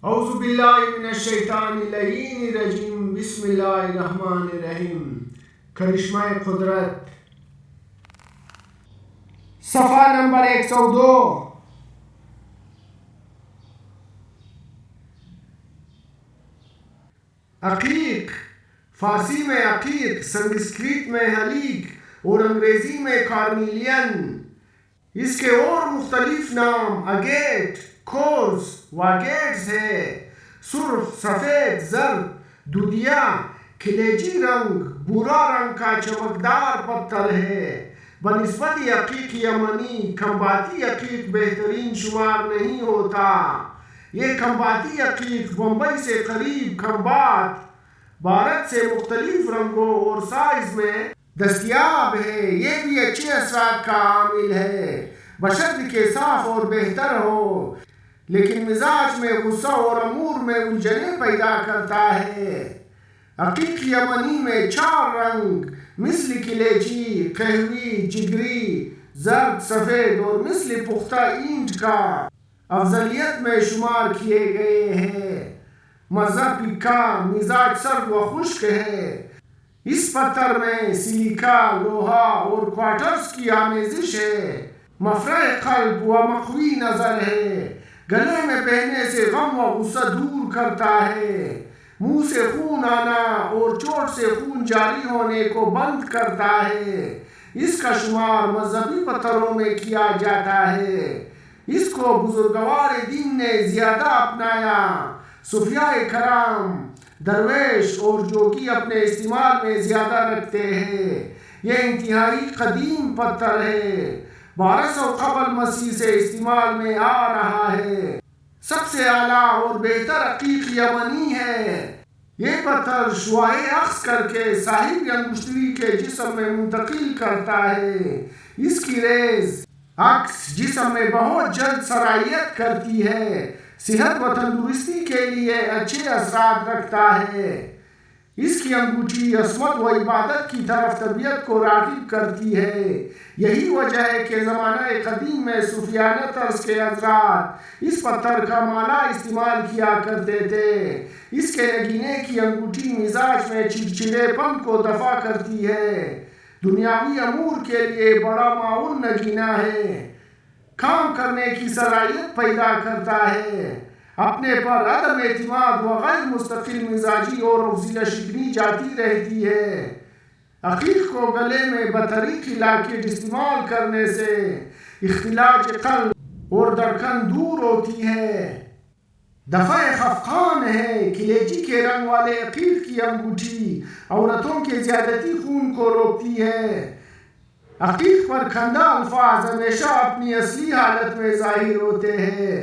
اعوذ باللہ من الشیطان اللعین الرجیم، بسم اللہ الرحمن الرحیم۔ کرشمہ قدرت، صفحہ نمبر 102۔ عقیق، فارسی میں عقیق، سنسکرت میں حلیق اور انگریزی میں کارنیلین۔ اس کے اور مختلف نام اگیٹ، کورس، واگیٹس ہے۔ سرخ، سفید، زرد، دودیا، کلیجی رنگ، بھورا رنگ کا چمکدار پتھر ہے۔ بنسبت عقیق یمنی، کھمباتی عقیق بہترین شمار نہیں ہوتا۔ یہ کھمباتی عقیق بمبئی سے قریب کھمبات، بھارت سے مختلف رنگوں اور سائز میں دستیاب ہے۔ یہ بھی اچھے اثرات کا عامل ہے، بشرط کہ صاف اور بہتر ہو، لیکن مزاج میں غصہ اور امور میں الجھنیں پیدا کرتا ہے۔ عقیق یمنی میں 4 رنگ مثل کلیجی، قہوی، جگری، زرد، سفید اور مثل پختہ اینٹ کا افضلیت میں شمار کیے گئے ہیں۔ مزہ پکا، مزاج سرد و خشک ہے۔ اس پتھر میں سلیکا، لوہا اور کوارٹرز کی آمیزش ہے۔ مفرح قلب و مقوی نظر ہے۔ گلے میں پہننے سے غم و غصہ دور کرتا ہے۔ منہ سے خون آنا اور چوٹ سے خون جاری ہونے کو بند کرتا ہے۔ اس کا شمار مذہبی پتھروں میں کیا جاتا ہے۔ اس کو بزرگوار دین نے زیادہ اپنایا۔ صوفیاء کرام، درویش اور جوگی اپنے استعمال میں زیادہ رکھتے ہیں۔ یہ انتہائی قدیم پتھر ہے، 1200 قبل مسیح سے استعمال میں آ رہا ہے۔ سب سے اعلیٰ اور بہتر عقیق یمنی ہے۔ یہ پتھر شعاع اخذ کر کے صاحب انگشتری کے جسم میں منتقل کرتا ہے۔ اس کی ریز عکس جسم میں بہت جلد سرایت کرتی ہے، صحت و تندرستی کے لیے اچھے اثرات رکھتا ہے۔ اس کی انگوٹھی عصمت و عبادت کی طرف طبیعت کو راغب کرتی ہے۔ یہی وجہ ہے کہ زمانہ قدیم میں صوفیانہ طرز کے حضرات اس پتھر کا مالا استعمال کیا کرتے تھے۔ اس کے نگینے کی انگوٹھی مزاج میں چڑچڑے پن کو دفع کرتی ہے۔ دنیاوی امور کے لیے بڑا معاون نگینہ ہے۔ کام کرنے کی صلاحیت پیدا کرتا ہے۔ اپنے پر عدم اعتماد و غیر مستقل مزاجی اور عزلہ شکنی جاتی رہتی ہے۔ عقیق کو گلے میں بطریق علاقے استعمال کرنے سے اختلاج قلب اور دھڑکن دور ہوتی ہے۔ دفع خفقان ہے۔ کلیجی کے رنگ والے عقیق کی انگوٹھی عورتوں کے زیادتی خون کو روکتی ہے۔ عقیق پر کھندہ الفاظ ہمیشہ اپنی اصلی حالت میں ظاہر ہوتے ہیں۔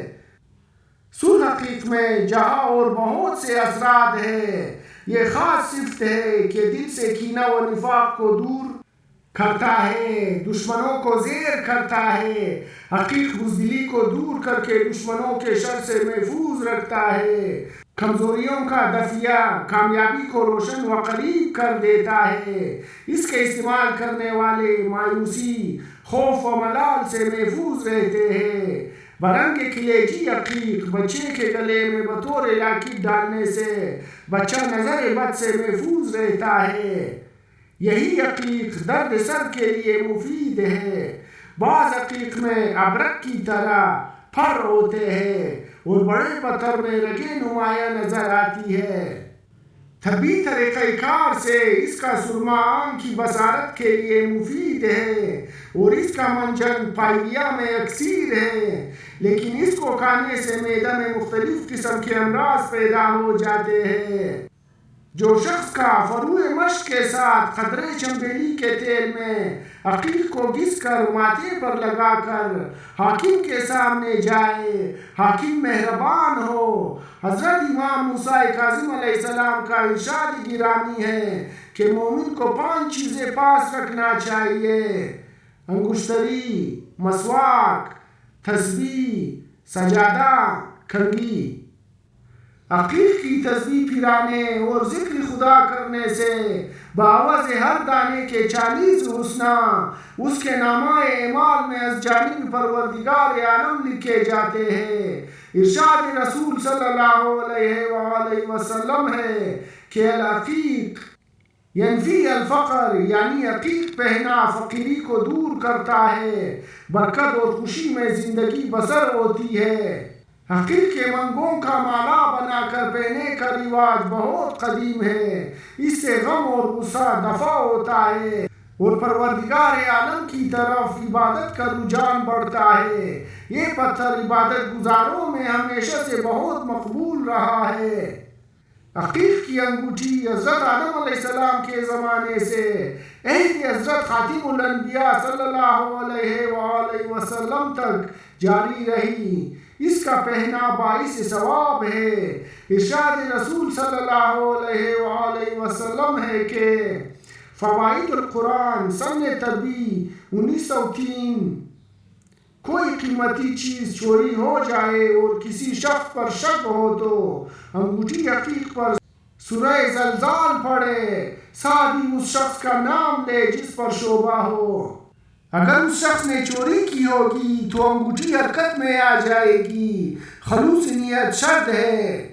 سرخ عقیق میں جہاں اور بہت سے اثرات ہیں۔ یہ خاص صفت ہے کہ دل سے کینہ و نفاق کو دور کرتا ہے، دشمنوں کو زیر کرتا ہے۔ عقیق بزدلی کو دور کر کے دشمنوں کے شر سے محفوظ رکھتا ہے، کمزوریوں کا دفیہ، کامیابی کو روشن و قریب کر دیتا ہے۔ اس کے استعمال کرنے والے مایوسی، خوف و ملال سے محفوظ رہتے ہیں۔ برنگ کلیجی عقیق بچے کے گلے میں بطور لاکٹ ڈالنے سے بچہ نظر بد سے محفوظ رہتا ہے۔ یہی عقیق درد سر کے لیے مفید ہے۔ بعض عقیق میں ابرق کی طرح پھر ہوتے ہیں اور بڑے پتھر میں رگیں نمایاں نظر آتی ہے۔ طبی طریقہ کار سے اس کا سرما آنکھ کی بصارت کے لیے مفید ہے اور اس کا منجن پائریا میں اکثیر ہے، لیکن اس کو کھانے سے معدہ میں مختلف قسم کے امراض پیدا ہو جاتے ہیں۔ جو شخص کا فروع مشق کے ساتھ قطرے چنبیلی کے تیل میں عقیق کو گھس کر ماتھے پر لگا کر حاکم کے سامنے جائے، حاکم مہربان ہو۔ حضرت امام موسیٰ کاظم علیہ السلام کا ارشاد گرامی ہے کہ مومن کو 5 چیزیں پاس رکھنا چاہیے: انگشتری، مسواک، تسبیح، سجادہ، کنگھی۔ عقیق کی تسبیح پھرانے اور ذکر خدا کرنے سے بعوض ہر دانے کے 40 حسنہ اس کے نامہ اعمال میں از جانب پروردگار عالم لکھے جاتے ہیں۔ ارشاد رسول صلی اللہ علیہ وآلہ وسلم ہے کہ العقیق ینفی الفقر، یعنی عقیق پہنا فقیری کو دور کرتا ہے، برکت اور خوشی میں زندگی بسر ہوتی ہے۔ عقیق کے منگوں کا مالا بنا کر پہننے کا رواج بہت قدیم ہے، اس سے غم اور غصہ دفع ہوتا ہے اور پروردگار عالم کی طرف عبادت کا رجحان بڑھتا ہے۔ یہ پتھر عبادت گزاروں میں ہمیشہ سے بہت مقبول رہا ہے۔ عقیق کی انگوٹھی حضرت آدم علیہ السلام کے زمانے سے عہد حضرت خاتم الانبیاء صلی اللہ علیہ وآلہ وسلم تک جاری رہی۔ اس کا پہنا باعث ثواب ہے۔ ارشاد رسول صلی اللہ علیہ وآلہ وسلم ہے کہ فوائد القرآن سن تربی 1903، کوئی قیمتی چیز چوری ہو جائے اور کسی شخص پر شک ہو تو انگوٹھی عقیق پر سورہ زلزال پڑھے، ساتھ ہی اس شخص کا نام لے جس پر شبہ ہو۔ اگر اس شخص نے چوری کی ہوگی تو انگوٹھی حرکت میں آ جائے گی۔ خلوص نیت شرط ہے۔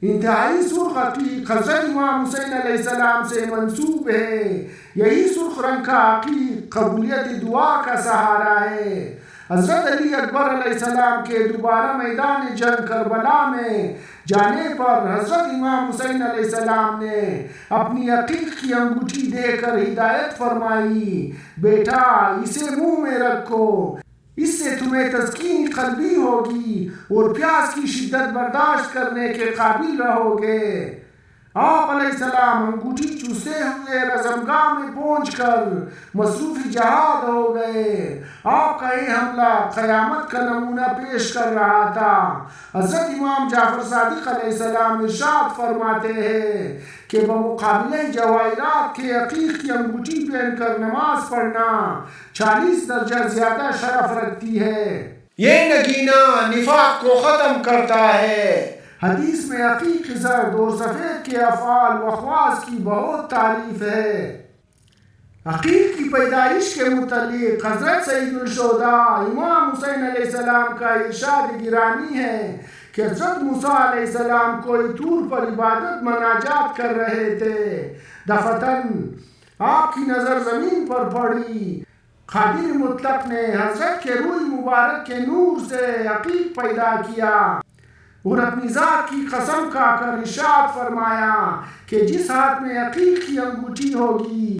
انتہائی سرخ عقیق حضرت امام حسین علیہ السلام سے منسوب ہے۔ یہی سرخ رنگ کا عقیق قبولیت دعا کا سہارا ہے۔ حضرت علی اکبر علیہ السلام کے دوبارہ میدان جنگ کربلا میں جانے پر حضرت امام حسین علیہ السلام نے اپنی عقیق کی انگوٹھی دے کر ہدایت فرمائی، بیٹا اسے منہ میں رکھو، اس سے تمہیں تسکین قلبی ہوگی اور پیاس کی شدت برداشت کرنے کے قابل رہو گے۔ آپ علیہ السلام انگوٹھی چوستے ہوئے رزمگاہ میں پہنچ کر مصروف جہاد ہو گئے۔ آپ کا یہ حملہ قیامت کا نمونہ پیش کر رہا تھا۔ حضرت امام جعفر صادق علیہ السلام ارشاد فرماتے ہیں کہ بمقابلہ جواہرات کے عقیق کی انگوٹھی پہن کر نماز پڑھنا 40 درجہ زیادہ شرف رکھتی ہے۔ یہ نگینہ نفاق کو ختم کرتا ہے۔ حدیث میں عقیق زرد اور سفید کے افعال و اخواص کی بہت تعریف ہے۔ عقیق کی پیدائش کے متعلق حضرت سید الشہداء امام حسین علیہ السلام کا ارشاد گرامی ہے کہ حضرت موسیٰ علیہ السلام کوئی طور پر عبادت مناجات کر رہے تھے، دفعتاً آپ کی نظر زمین پر پڑی۔ قادر مطلق نے حضرت کے روح مبارک کے نور سے عقیق پیدا کیا اور اپنی ذات کی قسم کھا کر ارشاد فرمایا کہ جس ہاتھ میں عقیق کی انگوٹھی ہوگی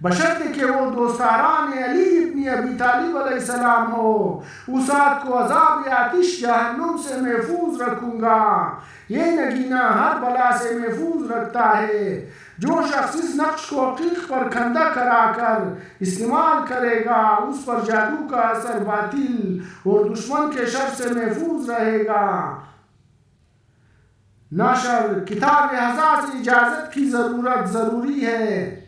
بشرطے کہ وہ دوستداران علی ابن ابی طالب علیہ السلام ہو، اس ہاتھ کو عذاب آتش جہنم سے محفوظ رکھوں گا۔ یہ نگینہ ہر بلا سے محفوظ رکھتا ہے۔ جو شخص اس نقش کو عقیق پر کھندا کرا کر استعمال کرے گا اس پر جادو کا اثر باطل اور دشمن کے شر سے محفوظ رہے گا۔ ناشر کتاب حضا سے اجازت کی ضروری ہے۔